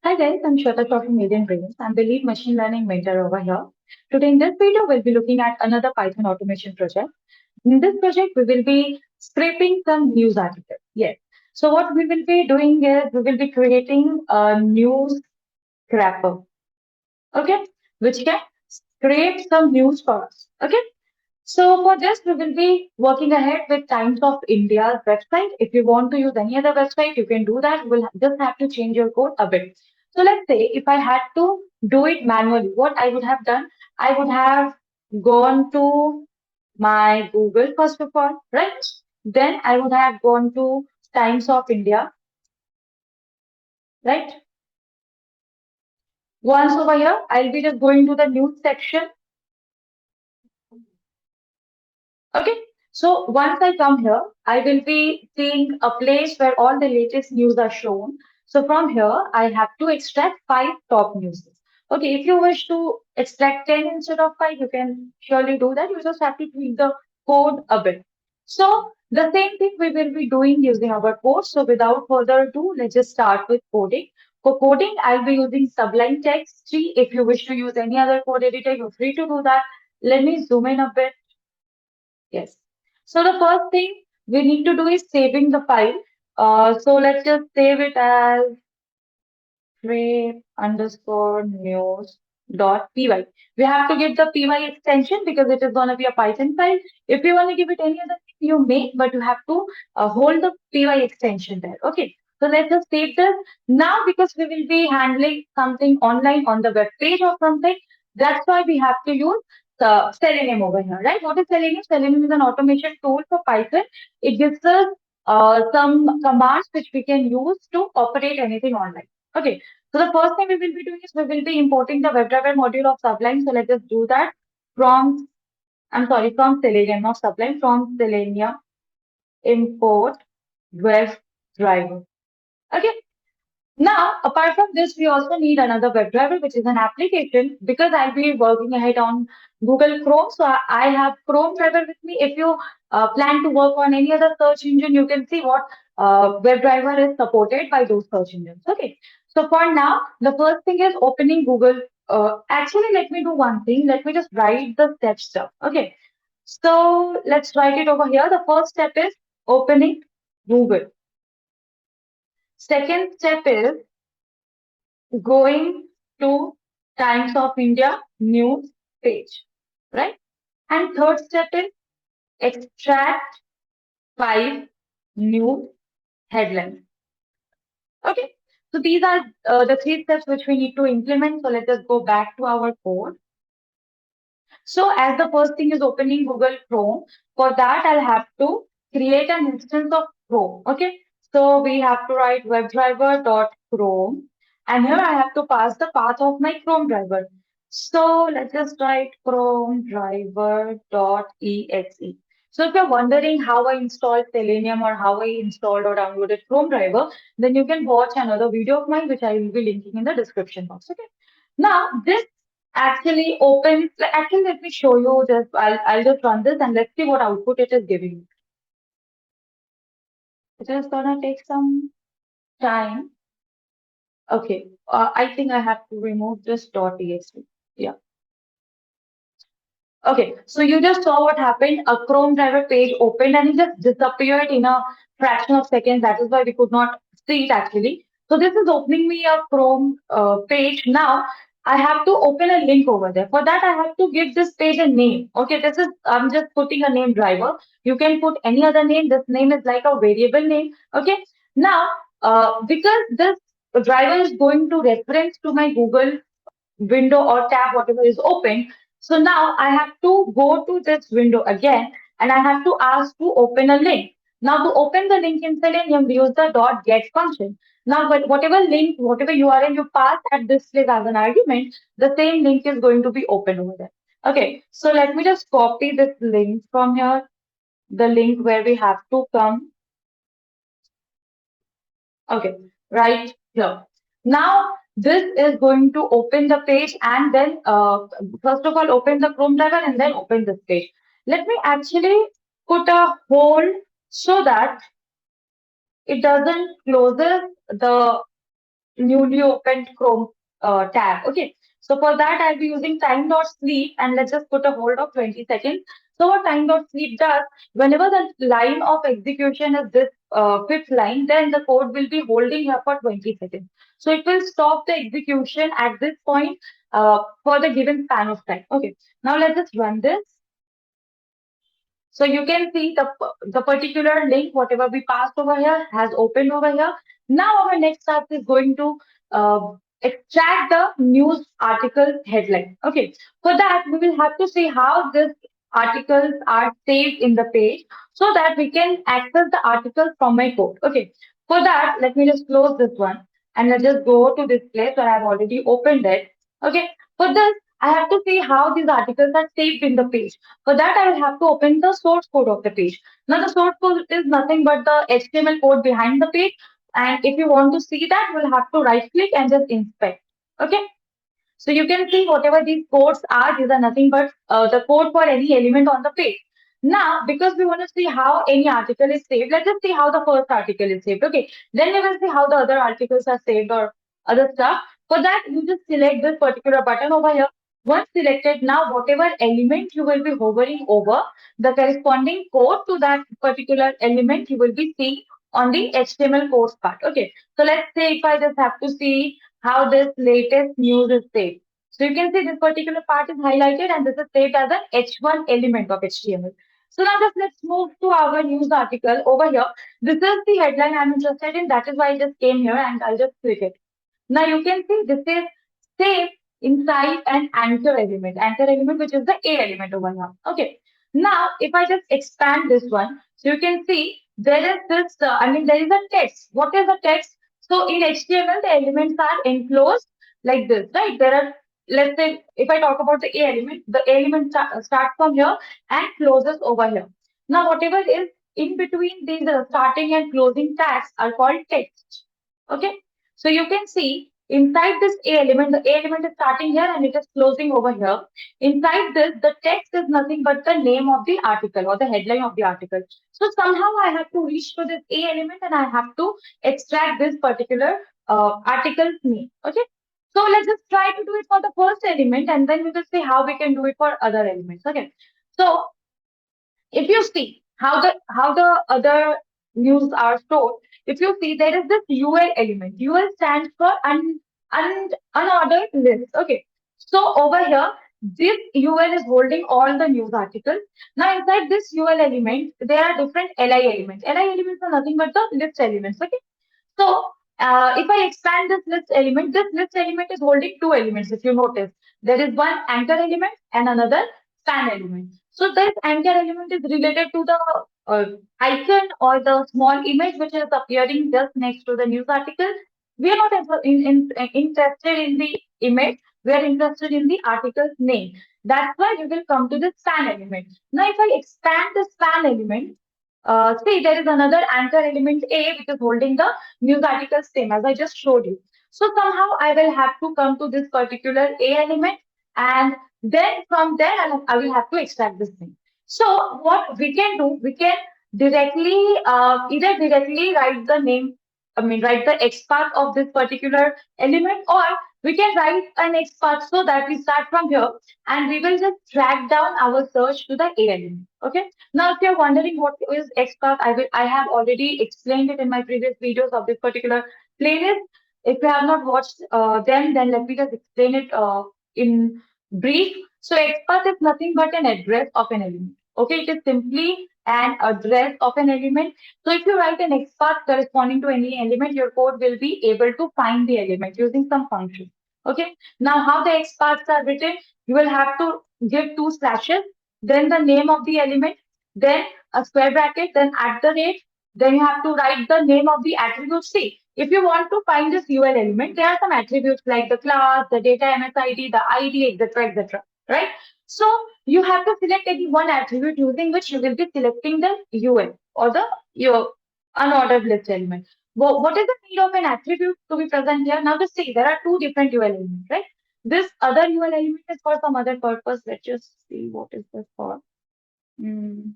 Hi guys, I'm Shweta from Million Brains. I'm the lead machine learning mentor over here. Today in this video, we'll be looking at another Python automation project. In this project, we will be scraping some news articles. Yes. So what we will be doing is we will be creating a news scraper. Okay, which can scrape some news for us. Okay. So for this, we will be working ahead with Times of India's website. If you want to use any other website, you can do that. We'll just have to change your code a bit. So let's say if I had to do it manually, what I would have done, I would have gone to my Google first of all, right? Then I would have gone to Times of India, right? Once over here, I'll be just going to the news section. Okay, so once I come here, I will be seeing a place where all the latest news are shown. So from here, I have to extract five top news. Okay, if you wish to extract 10 instead of five, you can surely do that. You just have to tweak the code a bit. So the same thing we will be doing using our code. So without further ado, let's just start with coding. For coding, I'll be using Sublime Text 3. If you wish to use any other code editor, you're free to do that. Let me zoom in a bit. Yes. So the first thing we need to do is saving the file. So let's just save it as scrape underscore news dot py. We have to give the py extension because it is going to be a Python file. If you want to give it any other thing, you may, but you have to hold the py extension there. Okay. So let's just save this. Now, because we will be handling something online on the web page or something, that's why we have to use the Selenium over here, right? What is Selenium? Selenium is an automation tool for Python. It gives us some commands which we can use to operate anything online. Okay. So the first thing we will be doing is we will be importing the WebDriver module of Sublime. So let's just do that from, I'm sorry, from Selenium, not Sublime, from Selenium import WebDriver. Okay. Now, apart from this, we also need another WebDriver, which is an application because I'll be working ahead on Google Chrome. So I have Chrome driver with me. If you plan to work on any other search engine, you can see what WebDriver is supported by those search engines. Okay. So for now, the first thing is opening Google. Actually, let me do one thing. Let me just write the step stuff. Okay. So let's write it over here. The first step is opening Google. Second step is going to Times of India news page, right? And third step is extract five news headlines. Okay. So these are the three steps which we need to implement. So let us go back to our code. So as the first thing is opening Google Chrome, for that I'll have to create an instance of Chrome. Okay. So we have to write webdriver.chrome and here I have to pass the path of my Chrome driver. So let's just write Chrome driver.exe. So if you're wondering how I installed Selenium or how I installed or downloaded Chrome driver, then you can watch another video of mine, which I will be linking in the description box. Okay. Now this actually opens, actually let me show you this. I'll just run this and let's see what output it is giving. It is gonna take some time. Okay, I think I have to remove this .exe. Yeah. Okay, so you just saw what happened. A Chrome driver page opened and it just disappeared in a fraction of seconds. That is why we could not see it actually. So this is opening me a Chrome page. Now I have to open a link over there. For that, I have to give this page a name. Okay, this is, I'm just putting a name driver. You can put any other name. This name is like a variable name. Okay, now because this driver is going to reference to my Google window or tab, whatever is open. So now I have to go to this window again and I have to ask to open a link. Now to open the link in Selenium, we use the .get function. Now, but whatever link, whatever URL you pass at this place as an argument, the same link is going to be open over there. Okay, so let me just copy this link from here, the link where we have to come. Okay, right here. Now, this is going to open the page and then, first of all, open the Chrome driver and then open this page. Let me actually put a hold so that it doesn't closes the newly opened Chrome tab. Okay. So for that, I'll be using time.sleep and let's just put a hold of 20 seconds. So what time.sleep does, whenever the line of execution is this fifth line, then the code will be holding here for 20 seconds. So it will stop the execution at this point for the given span of time. Okay. Now let's just run this. So you can see the particular link, whatever we passed over here, has opened over here. Now our next task is going to uh, extract the news article headline. Okay, for that we will have to see how these articles are saved in the page so that we can access the article from my code. Okay, for that let me just close this one and let's just go to this place where I've already opened it. Okay, for this I have to see how these articles are saved in the page. For that, I will have to open the source code of the page. Now, the source code is nothing but the HTML code behind the page. And if you want to see that, we'll have to right click and just inspect. Okay. So you can see whatever these codes are, these are nothing but the code for any element on the page. Now, because we want to see how any article is saved, let's just see how the first article is saved. Okay. Then we will see how the other articles are saved or other stuff. For that, you just select this particular button over here. Once selected, now whatever element you will be hovering over, the corresponding code to that particular element you will be seeing on the HTML codes part. Okay. So let's say if I just have to see how this latest news is saved. So you can see this particular part is highlighted and this is saved as an H1 element of HTML. So now just let's move to our news article over here. This is the headline I'm interested in. That is why I just came here and I'll just click it. Now you can see this is saved inside an anchor element which is the A element over here. Okay. Now if I just expand this one, so you can see there is this, there is a text. What is the text? So in HTML, the elements are enclosed like this, right? There are, let's say, if I talk about the element starts from here and closes over here. Now, whatever is in between these starting and closing tags are called text. Okay. So you can see inside this the A element is starting here and it is closing over here. Inside this, the text is nothing but the name of the article or the headline of the article. So somehow I have to reach to this A element and I have to extract this particular article's name. Okay. So let's just try to do it for the first element and then we will see how we can do it for other elements. Okay. So if you see how the other news are stored, if you see there is this UL element. UL stands for unordered list. Okay. So over here, this UL is holding all the news articles. Now inside this UL element, there are different LI elements. LI elements are nothing but the list elements. Okay. So, if I expand this list element is holding two elements. If you notice, there is one anchor element and another span element. So, this anchor element is related to the icon or the small image which is appearing just next to the news article. We are not interested in the image. We are interested in the article's name. That's why we will come to the span element. Now, if I expand the span element, see, there is another anchor element A which is holding the news article same as I just showed you. So somehow I will have to come to this particular A element and then from there I will have to extract this thing. So what we can do, we can directly either directly write the name, write the X path of this particular element or we can write an X path so that we start from here and we will just drag down our search to the A element. Okay. Now, if you're wondering what is XPath, I have already explained it in my previous videos of this particular playlist. If you have not watched them, then let me just explain it in brief. So XPath is nothing but an address of an element. Okay, it is simply an address of an element. So if you write an XPath corresponding to any element, your code will be able to find the element using some function. Okay. Now, how the XPaths are written? You will have to give two slashes, then the name of the element, then a square bracket, then at the rate, then you have to write the name of the attribute. See, if you want to find this UL element, there are some attributes like the class, the data MSID, the ID, etc., etc. Right? So you have to select any one attribute using which you will be selecting the UL or the your unordered list element. What is the need of an attribute to be present here? Now, to see, there are two different UL elements, right? This other UL element is for some other purpose. Let's just see what is this for. Hmm.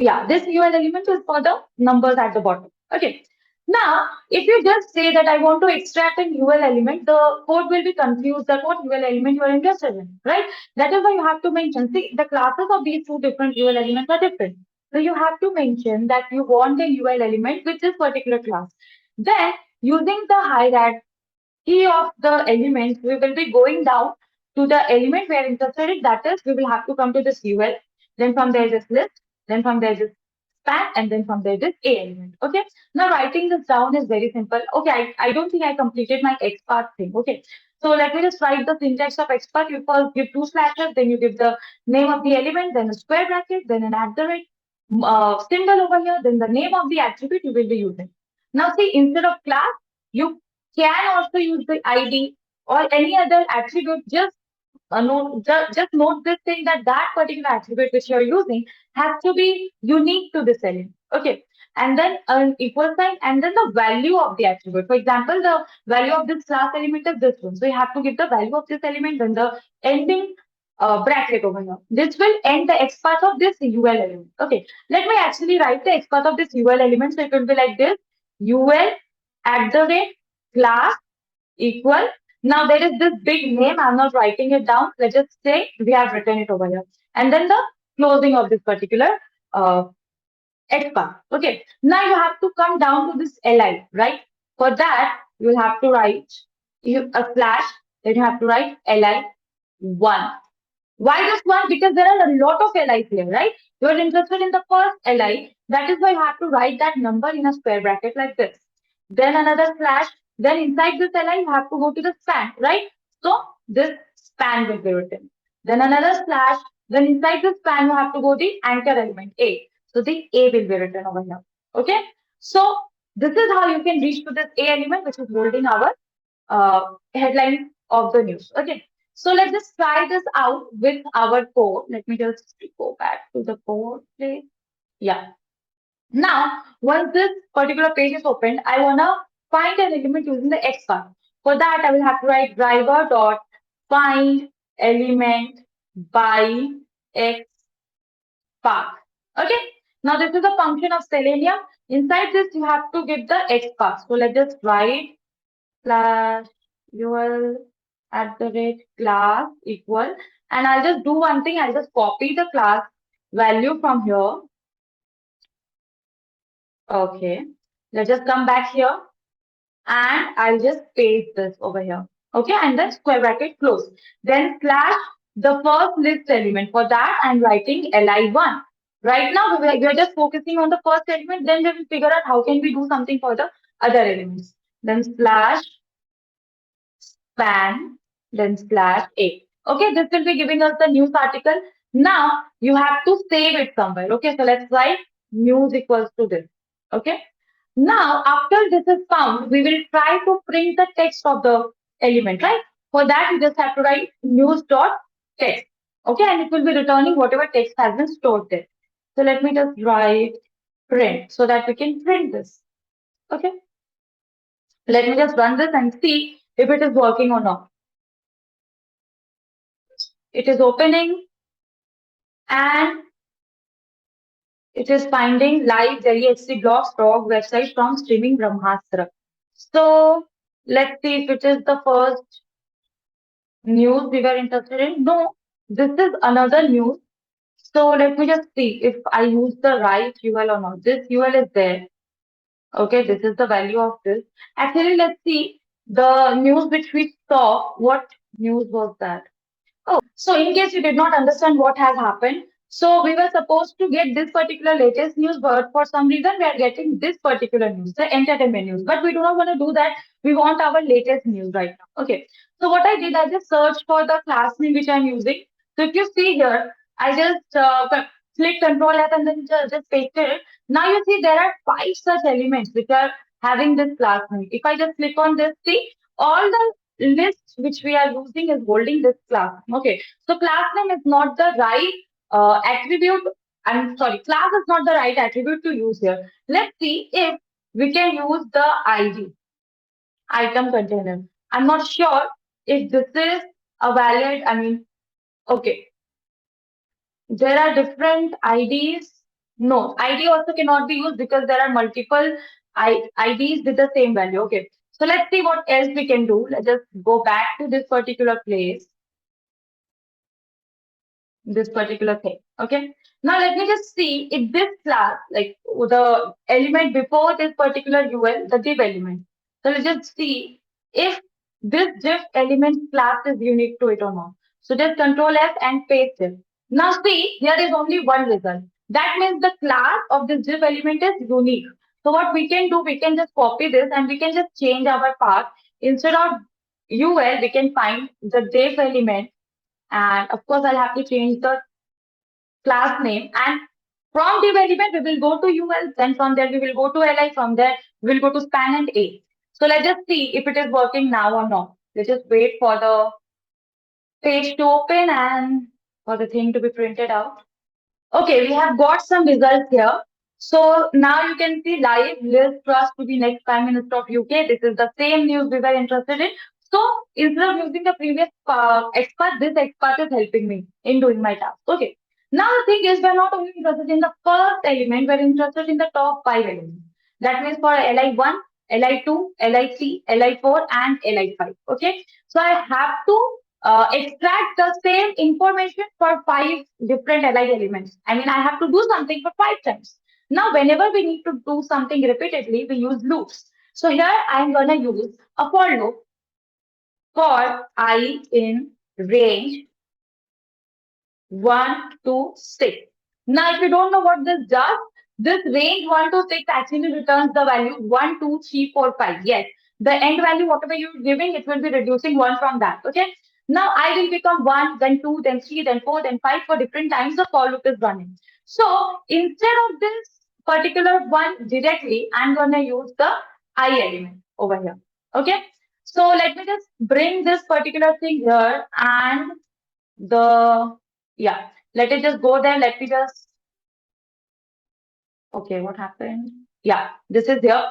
Yeah, this UL element is for the numbers at the bottom. Okay. Now, if you just say that I want to extract an UL element, the code will be confused that what UL element you are interested in, right? That is why you have to mention, see, the classes of these two different UL elements are different. So you have to mention that you want a UL element with this particular class. Then, using the hierarchy of the elements, we will be going down to the element we are interested in. That is, we will have to come to this UL. Then from there, this list. Then from there, this span. And then from there, this A element. Okay. Now, writing this down is very simple. Okay. I don't think I completed my XPath thing. Okay. So let me just write the syntax of XPath. You first give two slashes. Then you give the name of the element. Then a square bracket. Then an at the rate symbol over here. Then the name of the attribute you will be using. Now, see, instead of class, you can also use the ID or any other attribute. Just note this thing that that particular attribute which you're using has to be unique to this element. Okay. And then an equal sign and then the value of the attribute. For example, the value of this class element is this one. So you have to give the value of this element, then the ending bracket over here. This will end the X path of this UL element. Okay. Let me actually write the X path of this UL element. So it will be like this: UL at the rate class equal. Now there is this big name. I'm not writing it down. Let's just say we have written it over here. And then the closing of this particular uh, XPath. Okay. Now you have to come down to this LI, right? For that, you will have to write a slash. Then you have to write LI1. Why just one? Because there are a lot of LIs here, right? You are interested in the first LI. That is why you have to write that number in a square bracket like this. Then another slash. Then inside this LI, you have to go to the span, right? So this span will be written. Then another slash. Then inside the span, you have to go the anchor element A. So the A will be written over here. Okay. So this is how you can reach to this A element, which is holding our headline of the news. Okay. So let's just try this out with our code. Let me just go back to the code, please. Yeah. Now, once this particular page is opened, I wanna find an element using the X bar. For that, I will have to write driver dot find element by X path. Okay. Now this is a function of Selenium. Inside this, you have to give the X path. So let's just write slash ul at the rate class equal, and I'll just do one thing. I'll just copy the class value from here. Okay. Let's just come back here and I'll just paste this over here. Okay, and then square bracket close. Then slash the first list element. For that, I'm writing li1. Right now, we're just focusing on the first element. Then we will figure out how can we do something for the other elements. Then slash span, then slash A. Okay, this will be giving us the news article. Now you have to save it somewhere. Okay, so let's write news equals to this. Okay. Now, after this is found, we will try to print the text of the element, right? For that, you just have to write news dot text. Okay, and it will be returning whatever text has been stored there. So let me just write print so that we can print this. Okay. Let me just run this and see if it is working or not. It is opening and it is finding live Delhi HC blogs blog website from streaming Brahmastra. So let's see if it is the first news we were interested in. No, this is another news. So let me just see if I use the right UL or not. This UL is there. Okay, this is the value of this. Actually, let's see the news which we saw. What news was that? So in case you did not understand what has happened, so we were supposed to get this particular latest news, but for some reason we are getting this particular news, the entertainment news. But we do not want to do that. We want our latest news right now. Okay. So what I did, I just searched for the class name which I'm using. So if you see here, I just click Control F and then just pasted it. Now you see there are five such elements which are having this class name. If I just click on this, see all the list which we are using is holding this class. Okay, so class name is not the right attribute. I'm sorry, class is not the right attribute to use here. Let's see if we can use the ID, item container. I'm not sure if this is a okay, there are different IDs. No, ID also cannot be used because there are multiple IDs with the same value. Okay. So let's see what else we can do. Let's just go back to this particular place, this particular thing. Okay. Now let me just see if this class, like the element before this particular UL, the div element. So let's just see if this div element class is unique to it or not. So just control F and paste it. Now see, here is only one result. That means the class of this div element is unique. So what we can do, we can just copy this and we can just change our path. Instead of UL, we can find the div element, and of course I'll have to change the class name, and from div element we will go to UL, then from there we will go to LI, from there we will go to span and A. So let's just see if it is working now or not. Let's just wait for the page to open and for the thing to be printed out. Okay, we have got some results here. So now you can see live Liz Truss to be next Prime Minister of UK. This is the same news we were interested in. So instead of using the previous expert, this expert is helping me in doing my task. Okay. Now the thing is, we're not only interested in the first element, we're interested in the top five elements. That means for LI1, LI2, LI3, LI4, and LI5. Okay. So I have to extract the same information for five different allied elements. I mean, I have to do something for five times. Now, whenever we need to do something repeatedly, we use loops. So here I'm going to use a for loop for I in range 1 to 6. Now, if you don't know what this does, this range 1 to 6 actually returns the value 1, 2, 3, 4, 5. Yes, the end value, whatever you're giving, it will be reducing 1 from that. Okay. Now, I will become 1, then 2, then 3, then 4, then 5 for different times the for loop is running. So, instead of this particular one directly, I'm going to use the I element over here. Okay. So, let me just bring this particular thing here and the yeah, let it just go there. Let me just okay, what happened? Yeah, this is here.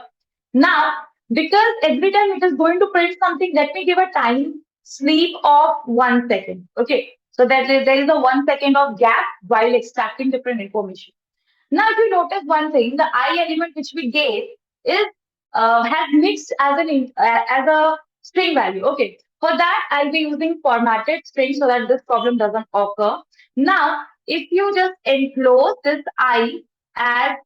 Now, because every time it is going to print something, let me give a time sleep of 1 second. Okay, so there is a 1 second of gap while extracting different information. Now, if you notice one thing, the I element which we gave is has mixed as as a string value. Okay, for that I'll be using formatted string so that this problem doesn't occur. Now, if you just enclose this I as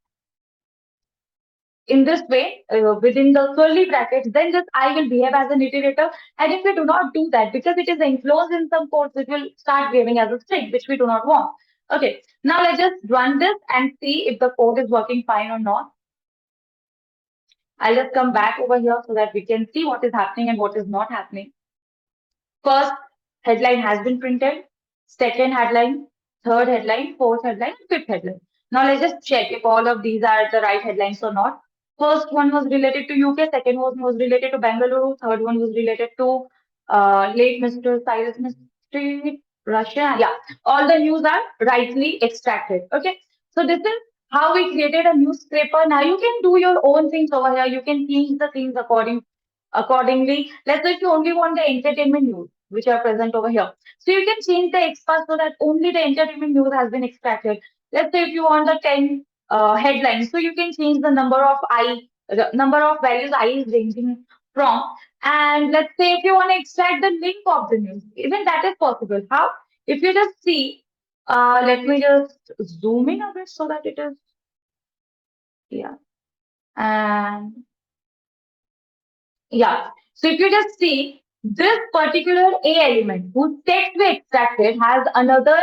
in this way within the curly brackets, then this I will behave as an iterator. And if we do not do that, because it is enclosed in some codes, it will start behaving as a string, which we do not want. Okay, now let's just run this and see if the code is working fine or not. I'll just come back over here so that we can see what is happening and what is not happening. First headline has been printed, second headline, third headline, fourth headline, fifth headline. Now let's just check if all of these are the right headlines or not. First one was related to UK, second one was related to Bangalore, third one was related to late Mr. Cyrus Mystery, Russia. Yeah, all the news are rightly extracted. Okay, so this is how we created a newspaper. Now you can do your own things over here. You can change the things accordingly. Let's say if you only want the entertainment news, which are present over here. So you can change the expas so that only the entertainment news has been extracted. Let's say if you want the 10 headlines, so you can change the number of values I is ranging from. And let's say if you want to extract the link of the news, even that is possible. How? If you just see, let me just zoom in a bit so that it is, yeah. And yeah. So if you just see this particular A element whose text we extracted has another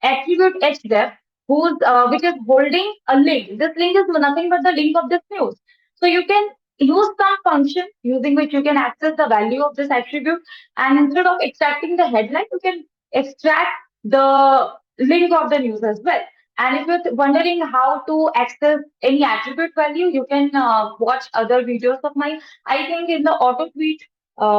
attribute href whose which is holding a link. This link is nothing but the link of this news. So you can use some function using which you can access the value of this attribute, and instead of extracting the headline, you can extract the link of the news as well. And if you're wondering how to access any attribute value, you can watch other videos of mine. I think in the auto tweet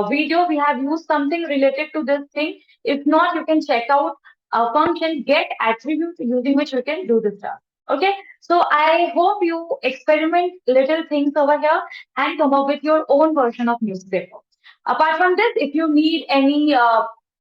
video, we have used something related to this thing. If not, you can check out a function get attribute using which you can do this stuff. Okay, so I hope you experiment little things over here and come up with your own version of newspaper. Apart from this, if you need any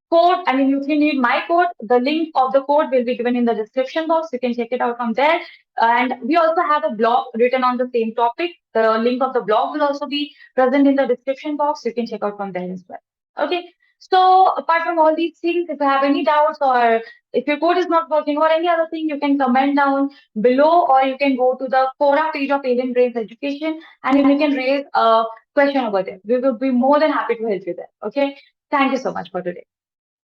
code. I mean, if you need my code, the link of the code will be given in the description box. You can check it out from there. And we also have a blog written on the same topic. The link of the blog will also be present in the description box. You can check out from there as well. Okay. So apart from all these things, if you have any doubts or if your code is not working or any other thing, you can comment down below, or you can go to the Quora page of Alien Brains Education and you can raise a question over there. We will be more than happy to help you there. Okay. Thank you so much for today.